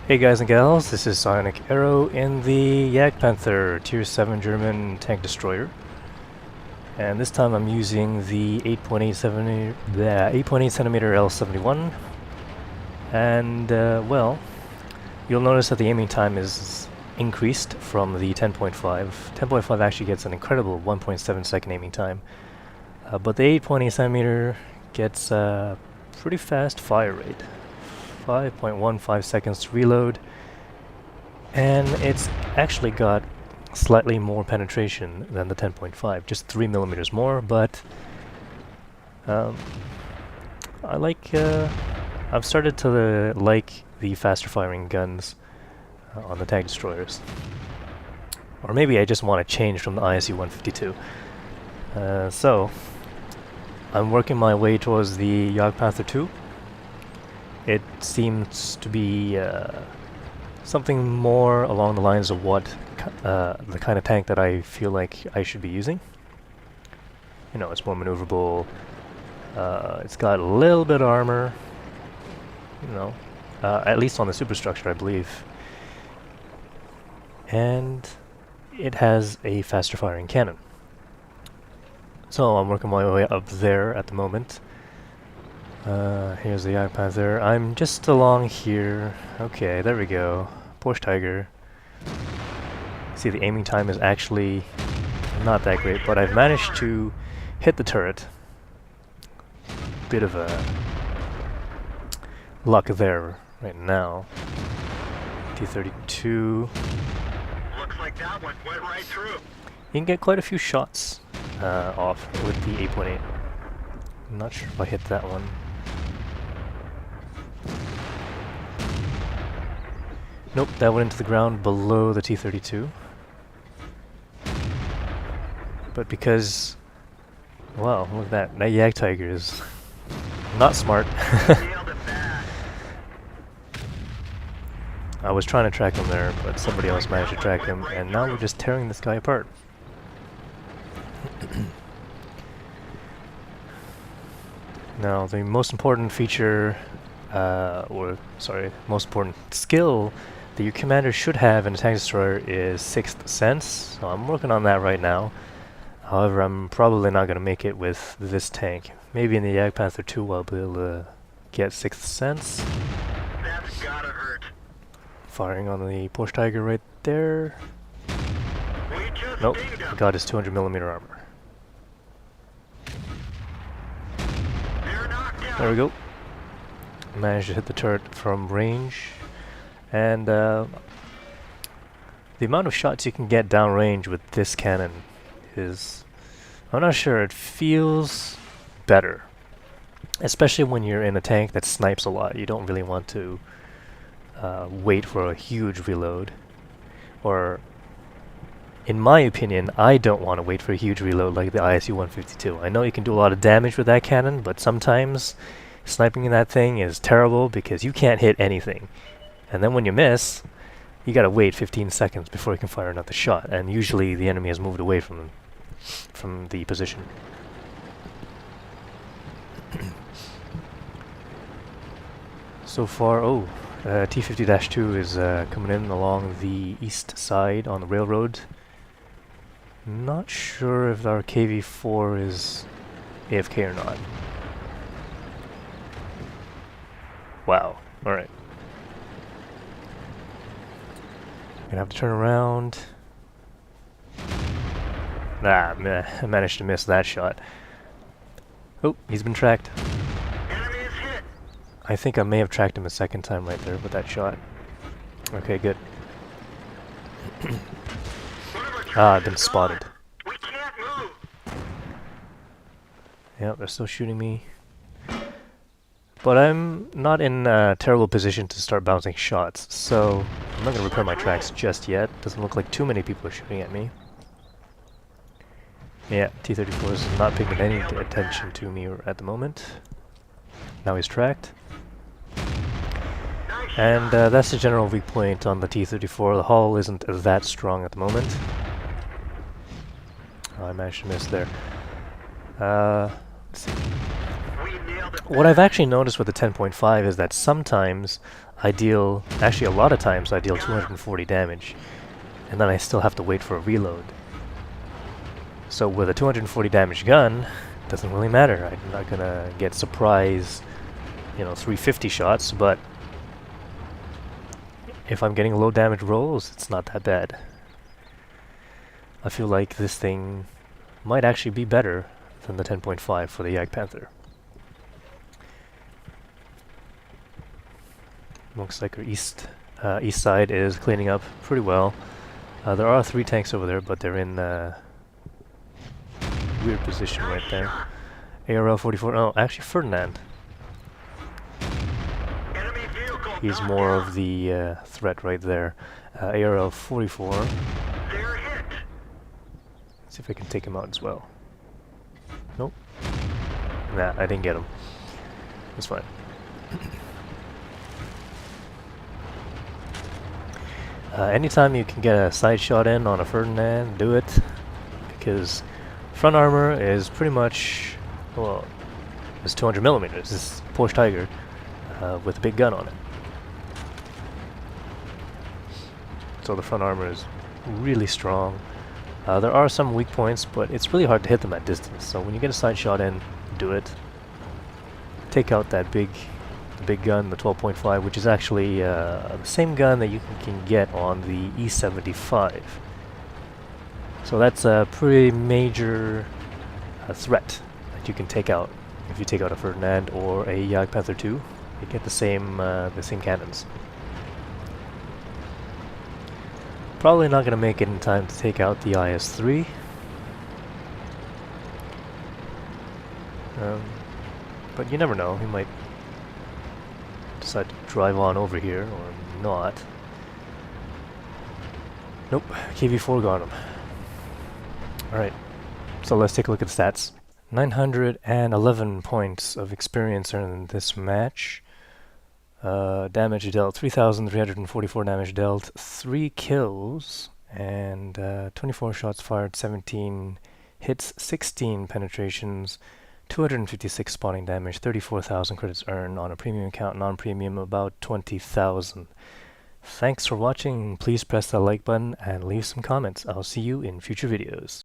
Hey guys and gals, this is Sonic Arrow in the Jagdpanther Tier 7 German tank destroyer. And this time I'm using the 8.8 centimeter L71. And, well, you'll notice that the aiming time is increased from the 10.5. 10.5 actually gets an incredible 1.7 second aiming time. But the 8.8 centimeter gets a pretty fast fire rate. 5.15 seconds to reload, and it's actually got slightly more penetration than the 10.5, just 3 millimeters more, but I've started to like the faster firing guns on the tank destroyers. Or maybe I just want to change from the ISU-152. So, I'm working my way towards the Jagdpanther 2. It seems to be something more along the lines of what the kind of tank that I feel like I should be using. You know, it's more maneuverable. It's got a little bit of armor. You know, at least on the superstructure, I believe. And it has a faster firing cannon. So I'm working my way up there at the moment. Here's the Jagdpanther. I'm just along here. Okay, there we go. Porsche Tiger. See, the aiming time is actually not that great, but I've managed to hit the turret. Bit of a luck there right now. T-32. Looks like that one went right through. You can get quite a few shots off with the 8.8. I'm not sure if I hit that one. Nope, that went into the ground below the T-32. But because... wow, look at that. That Yak Tiger is not smart. I was trying to track him there, but somebody else managed to track him, and now we're just tearing this guy apart. Now, the most important feature, most important skill that your commander should have in a tank destroyer is Sixth Sense, so I'm working on that right now. However, I'm probably not going to make it with this tank. Maybe in the Jagdpanther 2 I'll be able to get Sixth Sense. That's gotta hurt. Firing on the Porsche Tiger right there. Nope, got his 200mm armor. There we go. Managed to hit the turret from range. And the amount of shots you can get downrange with this cannon is... I'm not sure, it feels better. Especially when you're in a tank that snipes a lot. You don't really want to wait for a huge reload. Or, in my opinion, I don't want to wait for a huge reload like the ISU-152. I know you can do a lot of damage with that cannon, but sometimes sniping in that thing is terrible because you can't hit anything. And then when you miss, you gotta wait 15 seconds before you can fire another shot, and usually the enemy has moved away from the position. So far, T-50-2 is coming in along the east side on the railroad. Not sure if our KV-4 is AFK or not. Wow, alright. Gonna have to turn around. I managed to miss that shot. Oh, he's been tracked. Enemy is hit. I think I may have tracked him a second time right there with that shot. Okay, good. I've been spotted. We can't move. Yep, they're still shooting me. But I'm not in a terrible position to start bouncing shots, so I'm not going to repair my tracks just yet. Doesn't look like too many people are shooting at me. Yeah, T-34 is not paying any attention to me at the moment. Now he's tracked. And that's the general weak point on the T-34. The hull isn't that strong at the moment. Oh, I managed to miss there. Let's see. We nailed it. What I've actually noticed with the 10.5 is that sometimes I deal, actually a lot of times I deal 240 damage, and then I still have to wait for a reload. So with a 240 damage gun, it doesn't really matter. I'm not gonna get surprise, 350 shots, but if I'm getting low damage rolls, it's not that bad. I feel like this thing might actually be better than the 10.5 for the Jagdpanther. Looks like our east side is cleaning up pretty well. There are 3 tanks over there, but they're in weird position right there. ARL 44. Oh, actually Ferdinand. Enemy vehicle He's knocked more down. of the threat right there. ARL 44. They're hit. See if I can take him out as well. Nope. Nah, I didn't get him. That's fine. Anytime you can get a side shot in on a Ferdinand, do it. Because front armor is pretty much, well, it's 200 millimeters. This is Porsche Tiger with a big gun on it. So the front armor is really strong. There are some weak points, but it's really hard to hit them at distance. So when you get a side shot in, do it. Take out that big gun, the 12.5, which is actually the same gun that you can get on the E75. So that's a pretty major threat that you can take out if you take out a Ferdinand or a Jagdpanther 2. You get the same cannons. Probably not going to make it in time to take out the IS-3. But you never know, he might decide to drive on over here or not. Nope, KV4 got him. Alright, so let's take a look at the stats. 911 points of experience in this match. Damage dealt, 3,344 damage dealt, 3 kills, and 24 shots fired, 17 hits, 16 penetrations, 256 spawning damage, 34,000 credits earned on a premium account, non-premium about 20,000. Thanks for watching. Please press the like button and leave some comments. I'll see you in future videos.